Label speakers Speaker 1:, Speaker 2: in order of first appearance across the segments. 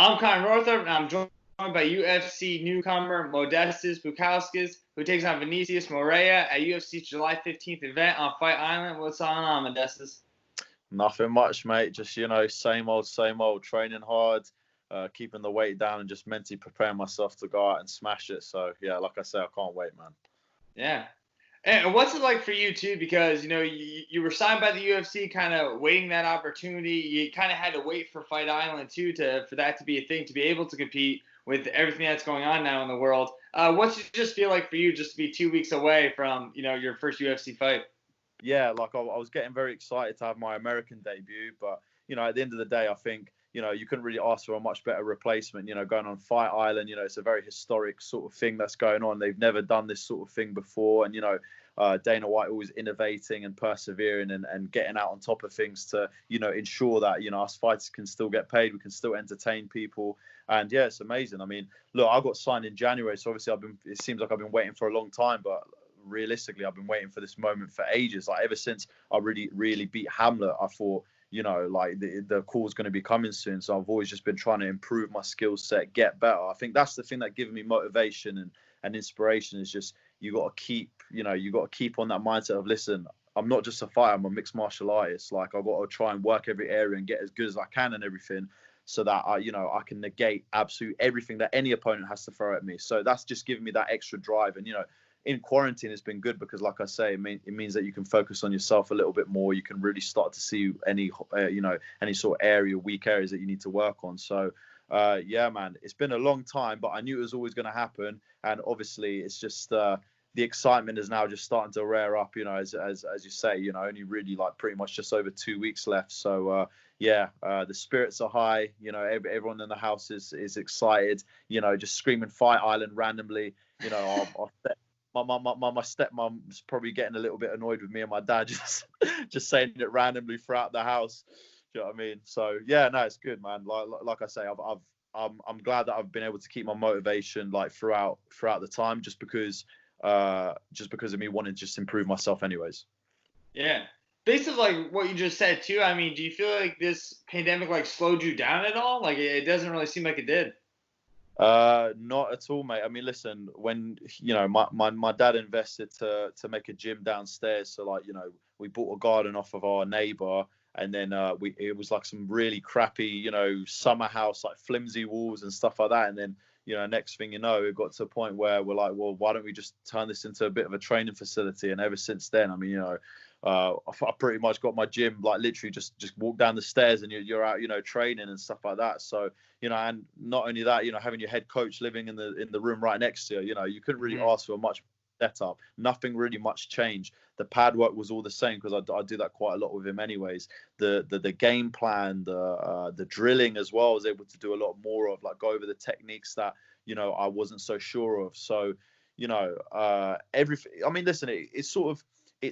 Speaker 1: I'm Connor Northrup, and I'm joined by UFC newcomer Modestas Bukauskas, who takes on Vinicius Moreira at UFC's July 15th event on Fight Island. What's on, Modestas?
Speaker 2: Nothing much, mate. Just, same old, training hard, keeping the weight down and just mentally preparing myself to go out and smash it. So, yeah, like I say, I can't wait, man.
Speaker 1: Yeah. And what's it like for you, too? Because, you were signed by the UFC, kind of waiting that opportunity. You kind of had to wait for Fight Island, too, for that to be a thing, to be able to compete with everything that's going on now in the world. What's it just feel like for you just to be 2 weeks away from, your first UFC fight?
Speaker 2: Yeah, like I was getting very excited to have my American debut. But, at the end of the day, I think, you couldn't really ask for a much better replacement, going on Fight Island. It's a very historic sort of thing that's going on. They've never done this sort of thing before. And, Dana White always innovating and persevering and getting out on top of things to, ensure that, us fighters can still get paid. We can still entertain people. And yeah, it's amazing. I mean, look, I got signed in January. So obviously it seems like I've been waiting for a long time, but realistically, I've been waiting for this moment for ages. Like ever since I really beat Hamlet, I thought, like the call's going to be coming soon. So I've always just been trying to improve my skill set, get better. I think that's the thing that gives me motivation and inspiration is just, you got to keep on that mindset of, listen, I'm not just a fighter, I'm a mixed martial artist. Like I've got to try and work every area and get as good as I can and everything, so that I can negate absolute everything that any opponent has to throw at me. So that's just giving me that extra drive. And, in quarantine, it's been good because, like I say, it means that you can focus on yourself a little bit more. You can really start to see any sort of weak areas that you need to work on. So, yeah, man, it's been a long time, but I knew it was always going to happen. And obviously, it's just the excitement is now just starting to rear up. As you say, only really like pretty much just over 2 weeks left. So, the spirits are high. Everyone in the house is excited. Just screaming Fight Island randomly. My stepmom's probably getting a little bit annoyed with me and my dad just saying it randomly throughout the house. Do you know what I mean? So yeah, no, it's good, man. Like I say, I'm glad that I've been able to keep my motivation like throughout the time, just because of me wanting to just improve myself, anyways.
Speaker 1: Yeah. Based on like what you just said too, I mean, do you feel like this pandemic like slowed you down at all? Like it doesn't really seem like it did.
Speaker 2: Not at all, mate. I mean, listen, when my dad invested to make a gym downstairs, so like we bought a garden off of our neighbor, and then it was like some really crappy summer house, like flimsy walls and stuff like that, and then next thing you know, it got to a point where we're like, well, why don't we just turn this into a bit of a training facility? And ever since then, I mean, I pretty much got my gym like literally just walk down the stairs and you're out training and stuff like that. So and not only that, having your head coach living in the room right next to you, you couldn't really ask for a much setup. Nothing really much changed. The pad work was all the same because I do that quite a lot with him anyways. The game plan, the drilling as well, I was able to do a lot more of, like go over the techniques that I wasn't so sure of. So everything. I mean, listen, it's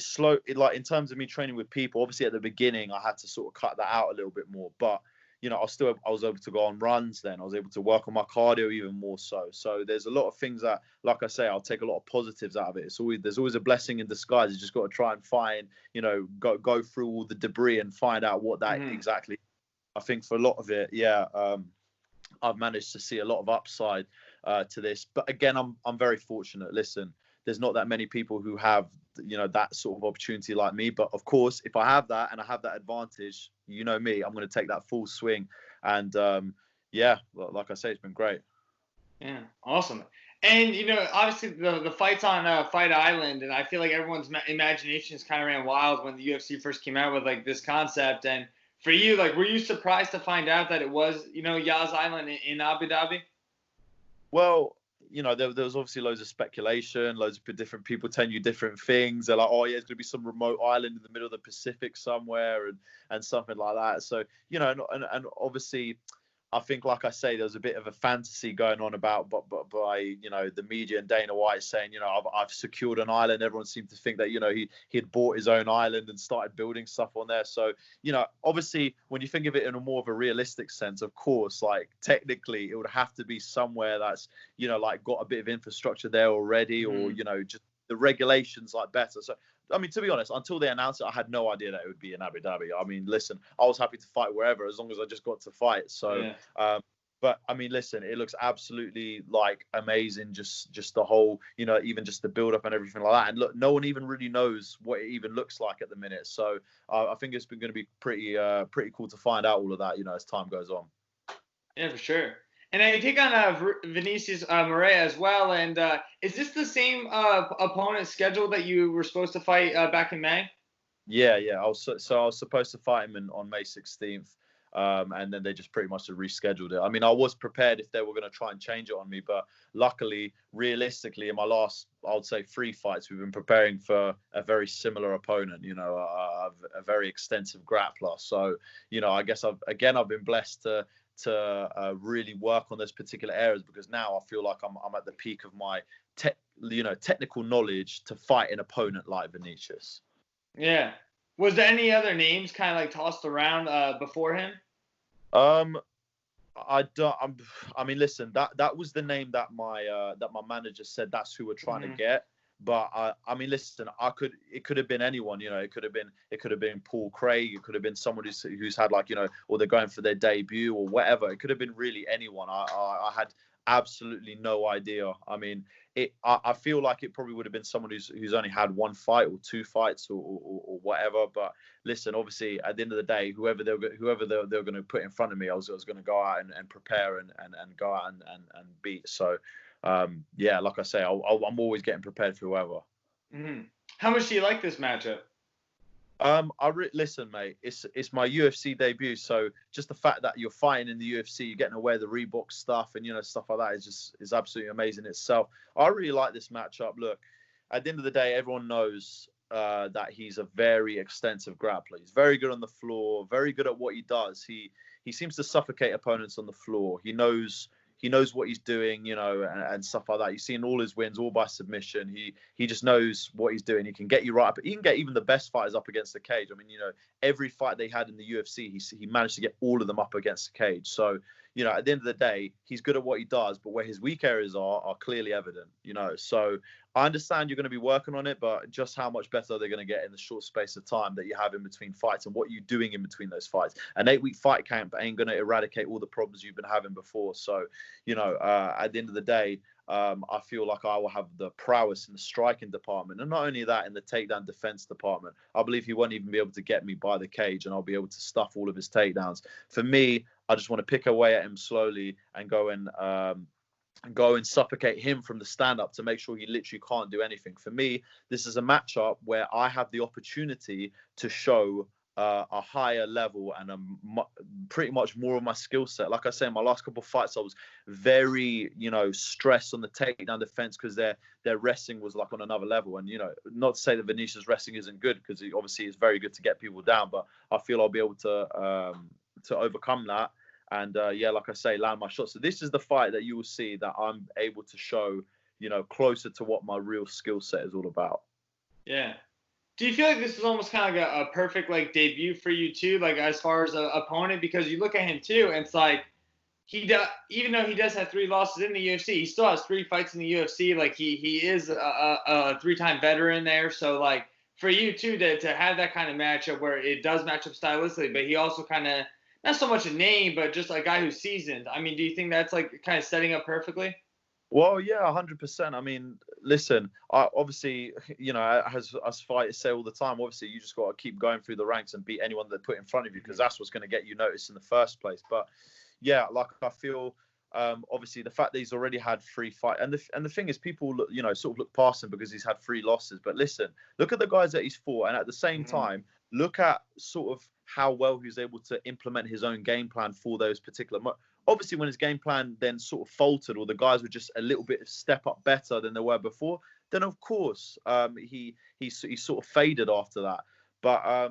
Speaker 2: slow. Like in terms of me training with people, obviously at the beginning I had to sort of cut that out a little bit more, but I was able to go on runs then. I was able to work on my cardio even more so. So there's a lot of things that, like I say, I'll take a lot of positives out of it. There's always a blessing in disguise. You just got to try and find, go through all the debris and find out what that exactly. I think for a lot of it, I've managed to see a lot of upside to this. But again, I'm very fortunate. Listen, there's not that many people who have that sort of opportunity like me. But of course, if I have that and I have that advantage, me, I'm going to take that full swing. And like I say, it's been great.
Speaker 1: Yeah, awesome. And obviously the fight's on Fight Island, and I feel like everyone's imaginations kind of ran wild when the UFC first came out with like this concept. And for you, like, were you surprised to find out that it was Yas Island in Abu Dhabi?
Speaker 2: Well, there was obviously loads of speculation, loads of different people telling you different things. They're like, oh, yeah, it's going to be some remote island in the middle of the Pacific somewhere and something like that. So, and obviously, I think, like I say, there was a bit of a fantasy going on about, but by the media and Dana White saying, I've secured an island. Everyone seemed to think that he had bought his own island and started building stuff on there. So obviously, when you think of it in a more of a realistic sense, of course, like technically, it would have to be somewhere that's like got a bit of infrastructure there already, or just the regulations like better. So I mean, to be honest, until they announced it, I had no idea that it would be in Abu Dhabi. I mean, listen, I was happy to fight wherever as long as I just got to fight. So, But I mean, listen, it looks absolutely like amazing. Just the whole, even just the build up and everything like that. And look, no one even really knows what it even looks like at the minute. So I think it's been going to be pretty cool to find out all of that, as time goes on.
Speaker 1: Yeah, for sure. And then you take on Vinicius Moreira as well. And is this the same opponent schedule that you were supposed to fight back in May?
Speaker 2: Yeah. I was supposed to fight him on May 16th. And then they just pretty much rescheduled it. I mean, I was prepared if they were going to try and change it on me, but luckily, realistically, in my last, I would say 3 fights, we've been preparing for a very similar opponent, a very extensive grappler. So, I guess I've been blessed to really work on those particular areas, because now I feel like I'm at the peak of my technical knowledge to fight an opponent like Vinicius.
Speaker 1: Yeah. Was there any other names kind of like tossed around before him?
Speaker 2: I don't. I mean, listen. That was the name that my manager said that's who we're trying to get. But I mean, listen. It could have been anyone. It could have been Paul Craig. It could have been someone who's had like or they're going for their debut or whatever. It could have been really anyone. I had absolutely no idea. I mean, I feel like it probably would have been someone who's only had 1 fight or 2 fights or whatever. But listen, obviously, at the end of the day, whoever they're going to put in front of me, I was going to go out and prepare and go out and beat. So, like I say, I'm always getting prepared for whoever.
Speaker 1: Mm-hmm. How much do you like this matchup?
Speaker 2: Listen, mate. It's my UFC debut, so just the fact that you're fighting in the UFC, you're getting to wear the Reebok stuff, and stuff like that is absolutely amazing itself. I really like this matchup. Look, at the end of the day, everyone knows that he's a very extensive grappler. He's very good on the floor, very good at what he does. He seems to suffocate opponents on the floor. He knows what he's doing, and stuff like that. You've seen all his wins, all by submission. He just knows what he's doing. He can get you right up. He can get even the best fighters up against the cage. I mean, every fight they had in the UFC, he managed to get all of them up against the cage. So, at the end of the day, he's good at what he does, but where his weak areas are clearly evident, So I understand you're going to be working on it, but just how much better they're going to get in the short space of time that you have in between fights and what you're doing in between those fights. An 8-week fight camp ain't going to eradicate all the problems you've been having before. So, at the end of the day, I feel like I will have the prowess in the striking department. And not only that, in the takedown defense department. I believe he won't even be able to get me by the cage, and I'll be able to stuff all of his takedowns. For me, I just want to pick away at him slowly and go and suffocate him from the stand-up to make sure he literally can't do anything. For me, this is a matchup where I have the opportunity to show a higher level and pretty much more of my skill set. Like I say, in my last couple of fights, I was very, stressed on the takedown defense because their wrestling was like on another level. And, not to say that Vinicius' wrestling isn't good, because he obviously is very good to get people down, but I feel I'll be able to overcome that. And like I say, land my shots. So this is the fight that you will see that I'm able to show, closer to what my real skill set is all about.
Speaker 1: Yeah. Do you feel like this is almost kind of like a perfect like debut for you too, like as far as an opponent? Because you look at him too, and it's like even though he does have 3 losses in the UFC, he still has 3 fights in the UFC. Like he is a 3-time veteran there. So like for you too to have that kind of matchup where it does match up stylistically, but he also kind of, not so much a name, but just a guy who's seasoned. I mean, do you think that's like kind of setting up perfectly?
Speaker 2: Well, yeah, 100%. I mean, listen, obviously, as fighters say all the time, obviously, you just got to keep going through the ranks and beat anyone they put in front of you, because that's what's going to get you noticed in the first place. But yeah, like I feel, obviously, the fact that he's already had 3 fights, and the thing is, people look, sort of look past him because he's had 3 losses. But listen, look at the guys that he's fought, and at the same time, look at sort of how well he's able to implement his own game plan for those particular. Obviously, when his game plan then sort of faltered, or the guys were just a little bit step up better than they were before, then of course he sort of faded after that. But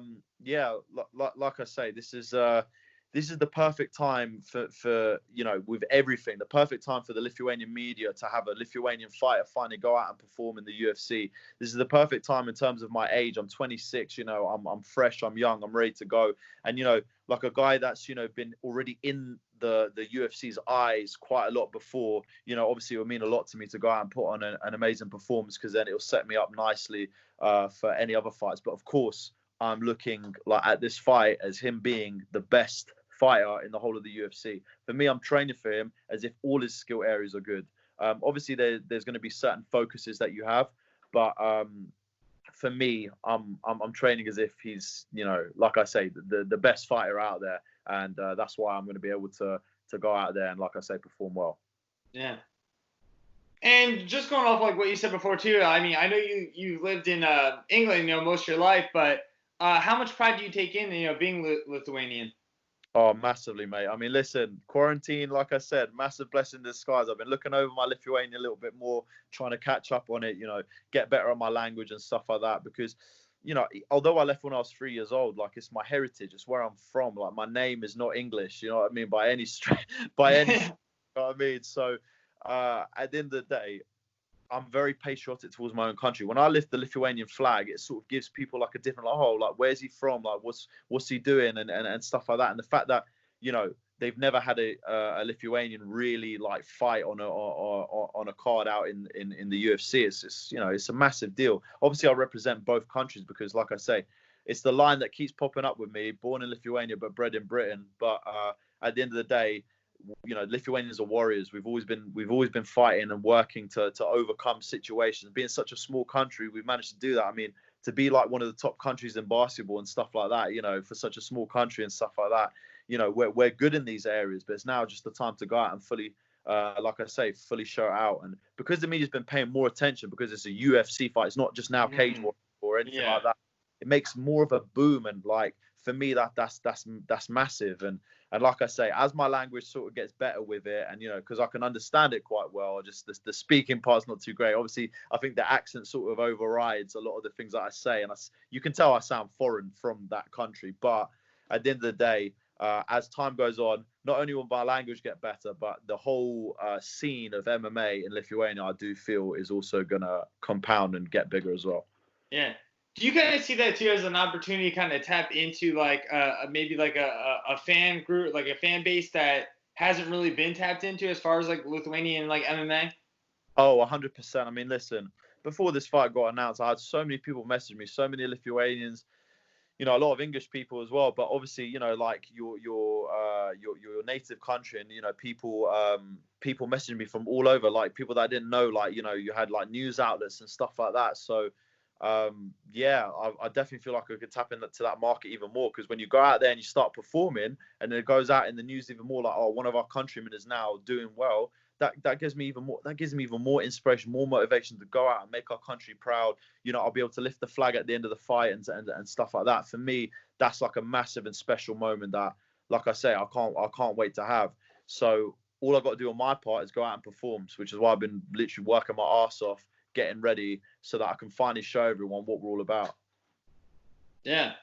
Speaker 2: like I say, this is the perfect time for with everything. The perfect time for the Lithuanian media to have a Lithuanian fighter finally go out and perform in the UFC. This is the perfect time in terms of my age. I'm 26. I'm fresh. I'm young. I'm ready to go. And like a guy that's been already in the UFC's eyes quite a lot before. Obviously it would mean a lot to me to go out and put on an amazing performance, because then it'll set me up nicely for any other fights. But of course, I'm looking like at this fight as him being the best fighter in the whole of the UFC. For me, I'm training for him as if all his skill areas are good. Obviously, there's going to be certain focuses that you have, but for me, I'm training as if he's, like I say, the best fighter out there, and that's why I'm going to be able to go out there and, like I say, perform well.
Speaker 1: Yeah. And just going off like what you said before too, I mean, I know you lived in England, most of your life, but how much pride do you take in, being Lithuanian?
Speaker 2: Oh, massively, mate. I mean, listen, quarantine, like I said, massive blessing in disguise. I've been looking over my Lithuanian a little bit more, trying to catch up on it, get better at my language and stuff like that. Because, although I left when I was 3 years old, like, it's my heritage, it's where I'm from. Like, my name is not English, you know what I mean? By any stretch, you know what I mean? So, at the end of the day, I'm very patriotic towards my own country. When I lift the Lithuanian flag, it sort of gives people like a different, like, where's he from? Like, what's he doing? And stuff like that. And the fact that, they've never had a Lithuanian really like fight on a card out in the UFC. It's just, it's a massive deal. Obviously, I represent both countries because, like I say, it's the line that keeps popping up with me, born in Lithuania, but bred in Britain. But at the end of the day, Lithuanians are warriors. We've always been fighting and working to overcome situations. Being such a small country, we've managed to do that. I mean, to be like one of the top countries in basketball and stuff like that, for such a small country and stuff like that, we're good in these areas. But it's now just the time to go out and fully, like I say, fully show it out. And because the media's been paying more attention because it's a UFC fight, it's not just now cage war or anything like that. It makes more of a boom, and like for me, that's massive. And like I say, as my language sort of gets better with it, and because I can understand it quite well, just the speaking part's not too great. Obviously, I think the accent sort of overrides a lot of the things that I say, and you can tell I sound foreign from that country. But at the end of the day, as time goes on, not only will my language get better, but the whole scene of MMA in Lithuania, I do feel, is also gonna compound and get bigger as well.
Speaker 1: Yeah. Do you kind of see that too as an opportunity to kind of tap into like maybe like a fan group, like a fan base that hasn't really been tapped into as far as like Lithuanian like MMA?
Speaker 2: Oh, 100%. I mean, listen, before this fight got announced, I had so many people message me, so many Lithuanians, a lot of English people as well. But obviously, like your native country, and people messaging me from all over, like people that I didn't know, like you had like news outlets and stuff like that. So yeah, I definitely feel like I could tap into that market even more, because when you go out there and you start performing and it goes out in the news even more, like, oh, one of our countrymen is now doing well, that gives me even more inspiration, more motivation to go out and make our country proud. I'll be able to lift the flag at the end of the fight and stuff like that. For me, that's like a massive and special moment that, like I say, I can't wait to have. So all I've got to do on my part is go out and perform, which is why I've been literally working my ass off, getting ready so that I can finally show everyone what we're all about.
Speaker 1: Yeah.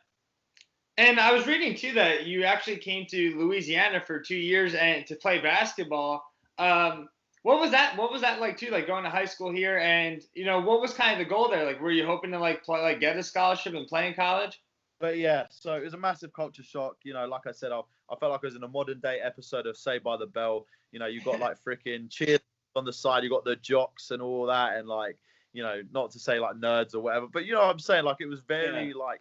Speaker 1: And I was reading too that you actually came to Louisiana for 2 years and to play basketball. What was that like too, like going to high school here, and what was kind of the goal there? Like, were you hoping to like play, like get a scholarship and play in college?
Speaker 2: But yeah, so it was a massive culture shock. Like I said, I felt like I was in a modern day episode of Saved by the Bell. You got like freaking cheers on the side, you got the jocks and all that, and like, not to say like nerds or whatever, but what I'm saying, like, it was very like,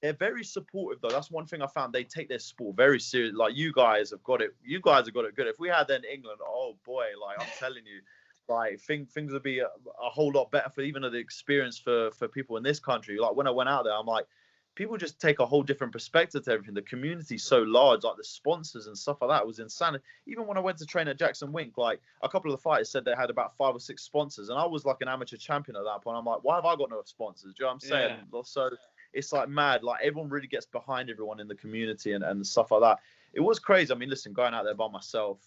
Speaker 2: they're very supportive though. That's one thing I found. They take their sport very serious. Like, you guys have got it good. If we had that in England, oh boy, like, I'm telling you, like, things would be a whole lot better for even the experience for people in this country. Like, when I went out there, I'm like, people just take a whole different perspective to everything. The community's so large, like the sponsors and stuff like that was insane. Even when I went to train at Jackson Wink, like, a couple of the fighters said they had about 5 or 6 sponsors, and I was like an amateur champion at that point. I'm like, why have I got no sponsors? Do you know what I'm saying? Yeah. So it's like mad. Like, everyone really gets behind everyone in the community and stuff like that. It was crazy. I mean, listen, going out there by myself,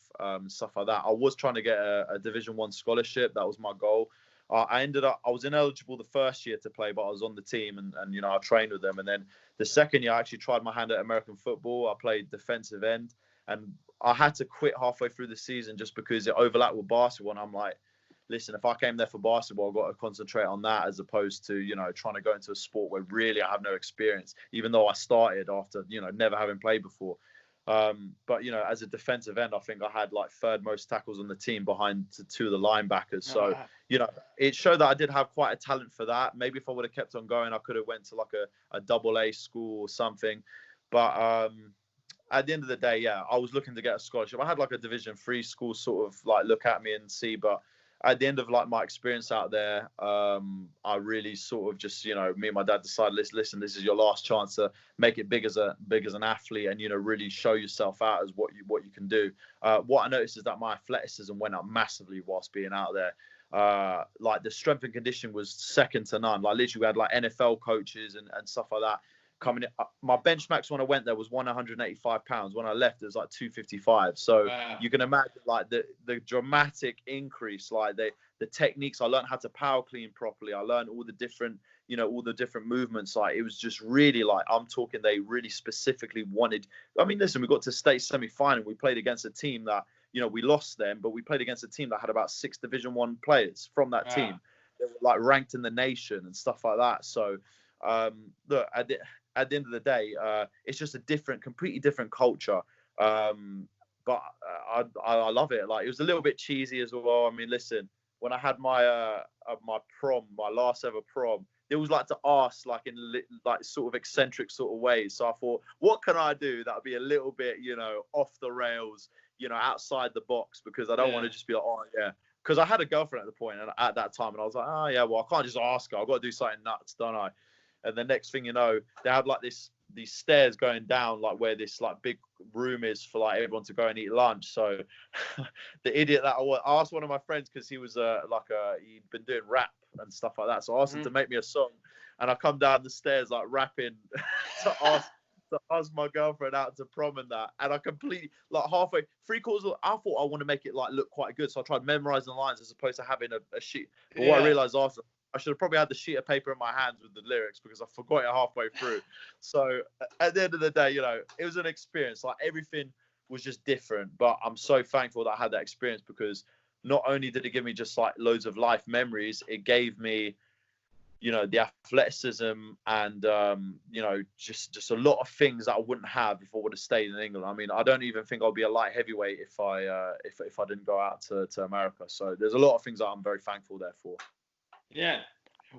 Speaker 2: stuff like that. I was trying to get a Division 1 scholarship. That was my goal. I was ineligible the first year to play, but I was on the team and I trained with them. And then the second year, I actually tried my hand at American football. I played defensive end, and I had to quit halfway through the season just because it overlapped with basketball. And I'm like, listen, if I came there for basketball, I've got to concentrate on that as opposed to, trying to go into a sport where really I have no experience, even though I started after, never having played before. But as a defensive end, I think I had like 3rd most tackles on the team behind 2 of the linebackers. So, it showed that I did have quite a talent for that. Maybe if I would have kept on going, I could have went to like a AA school or something. But at the end of the day, yeah, I was looking to get a scholarship. I had like a Division 3 school sort of like look at me and see, but at the end of like my experience out there, I really sort of just, me and my dad decided, listen, this is your last chance to make it big as an athlete, and really show yourself out as what you can do. What I noticed is that my athleticism went up massively whilst being out there. Like the strength and conditioning was second to none. Like literally, we had like NFL coaches and stuff like that coming in. My bench max when I went there was 185 pounds. When I left, it was like 255. So
Speaker 1: Wow.
Speaker 2: you can imagine like the dramatic increase, like the techniques. I learned how to power clean properly. I learned all the different movements. Like it was just really like, I'm talking, they really specifically wanted. I mean, listen, we got to state semi-final. We played against a team that, we lost them, but we played against a team that had about 6 Division 1 players from that team. They were like ranked in the nation and stuff like that. So look, at the end of the day, it's just a completely different culture. But I love it. Like it was a little bit cheesy as well. I mean, listen, when I had my my last ever prom, it was like to ask like in like sort of eccentric sort of ways. So I thought, what can I do that would be a little bit, off the rails, outside the box, because I don't want to just be like, oh yeah. Because I had a girlfriend at the point and at that time, and I was like, oh yeah, well I can't just ask her. I've got to do something nuts, don't I? And the next thing you know, they had like these stairs going down, like where this like big room is for like everyone to go and eat lunch. So the idiot that I asked one of my friends, because he was he'd been doing rap and stuff like that. So I asked him to make me a song, and I come down the stairs like rapping to ask my girlfriend out to prom and that. And I completely, like halfway, 3/4, I thought I want to make it like look quite good. So I tried memorizing the lines as opposed to having a sheet. But what I realized after, I should have probably had the sheet of paper in my hands with the lyrics, because I forgot it halfway through. So at the end of the day, it was an experience. Like everything was just different. But I'm so thankful that I had that experience, because not only did it give me just like loads of life memories, it gave me, the athleticism and, just a lot of things that I wouldn't have if I would have stayed in England. I mean, I don't even think I'll be a light heavyweight if I didn't go out to America. So there's a lot of things that I'm very thankful there for.
Speaker 1: Yeah.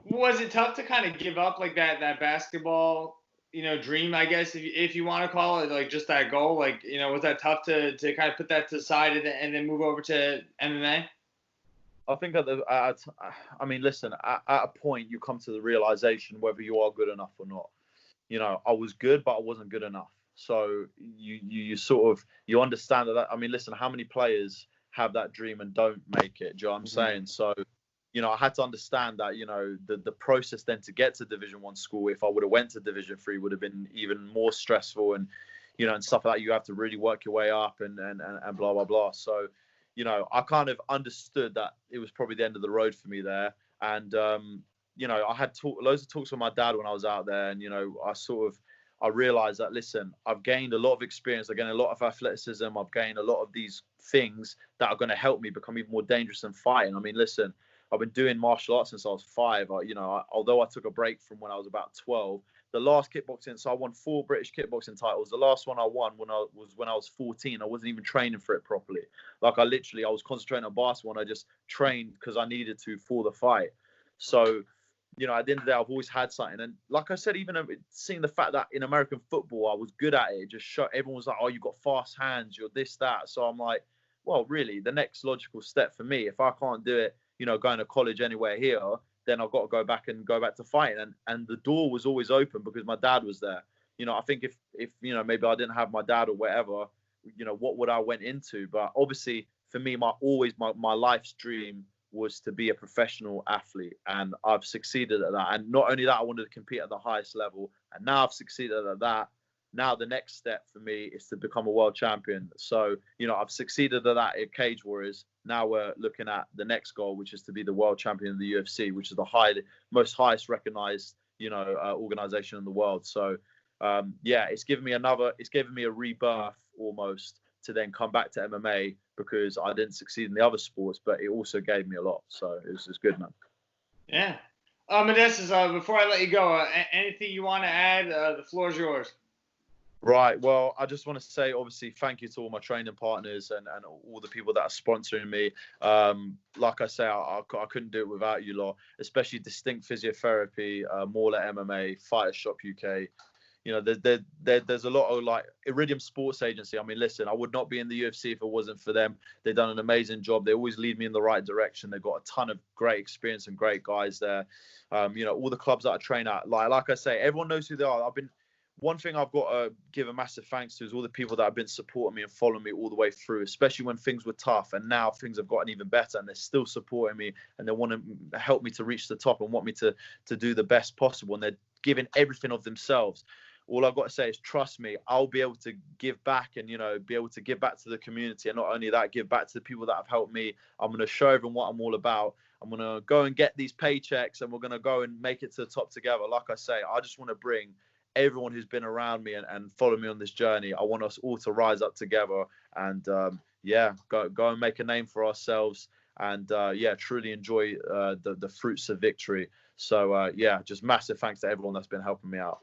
Speaker 1: Was it tough to kind of give up like that basketball, dream, I guess, if you want to call it, like just that goal? Like, was that tough to kind of put that to the side and then move over to MMA?
Speaker 2: I think I mean, listen, at a point you come to the realization whether you are good enough or not. I was good, but I wasn't good enough. So you sort of, you understand that. I mean, listen, how many players have that dream and don't make it? Do you know what I'm saying? So, I had to understand that, the process then to get to Division 1 school, if I would have went to Division 3, would have been even more stressful, and, and stuff like that. You have to really work your way up and blah, blah, blah. So, I kind of understood that it was probably the end of the road for me there. And, I had loads of talks with my dad when I was out there, and, I realized that, listen, I've gained a lot of experience. I've gained a lot of athleticism. I've gained a lot of these things that are going to help me become even more dangerous than fighting. I mean, listen, I've been doing martial arts since I was 5. Although I took a break from when I was about 12, the last kickboxing, so I won 4 British kickboxing titles. The last one I won when I was 14. I wasn't even training for it properly. Like I was concentrating on basketball, and I just trained because I needed to for the fight. So, at the end of the day, I've always had something. And like I said, even seeing the fact that in American football, I was good at it, just everyone was like, oh, you've got fast hands, you're this, that. So I'm like, well, really, the next logical step for me, if I can't do it, going to college anywhere here, then I've got to go back to fighting. And the door was always open because my dad was there. I think if maybe I didn't have my dad or whatever, what would I went into? But obviously for me, my life's dream was to be a professional athlete, and I've succeeded at that. And not only that, I wanted to compete at the highest level, and now I've succeeded at that. Now the next step for me is to become a world champion. So, I've succeeded at that at Cage Warriors. Now we're looking at the next goal, which is to be the world champion of the UFC, which is the highest recognized, organization in the world. So, it's given me a rebirth almost to then come back to MMA, because I didn't succeed in the other sports, but it also gave me a lot. So it's good, man.
Speaker 1: Yeah. Modestas, before I let you go, anything you want to add? The floor is yours.
Speaker 2: Right. Well, I just want to say, obviously, thank you to all my training partners and all the people that are sponsoring me. Like I say, I couldn't do it without you lot, especially Distinct Physiotherapy, Mauler MMA, Fighter Shop UK. you know, there's a lot of like Iridium Sports Agency. I mean, listen, I would not be in the UFC if it wasn't for them. They've done an amazing job. They always lead me in the right direction. They've got a ton of great experience and great guys there. You know, all the clubs that I train at, like I say, everyone knows who they are. One thing I've got to give a massive thanks to is all the people that have been supporting me and following me all the way through, especially when things were tough. And now things have gotten even better, and they're still supporting me, and they want to help me to reach the top and want me to do the best possible. And they're giving everything of themselves. All I've got to say is trust me, I'll be able to give back and, you know, be able to give back to the community. And not only that, give back to the people that have helped me. I'm going to show everyone what I'm all about. I'm going to go and get these paychecks, and we're going to go and make it to the top together. Like I say, I just want to bring everyone who's been around me and follow me on this journey. I want us all to rise up together and, go and make a name for ourselves and, truly enjoy the fruits of victory. So, just massive thanks to everyone that's been helping me out.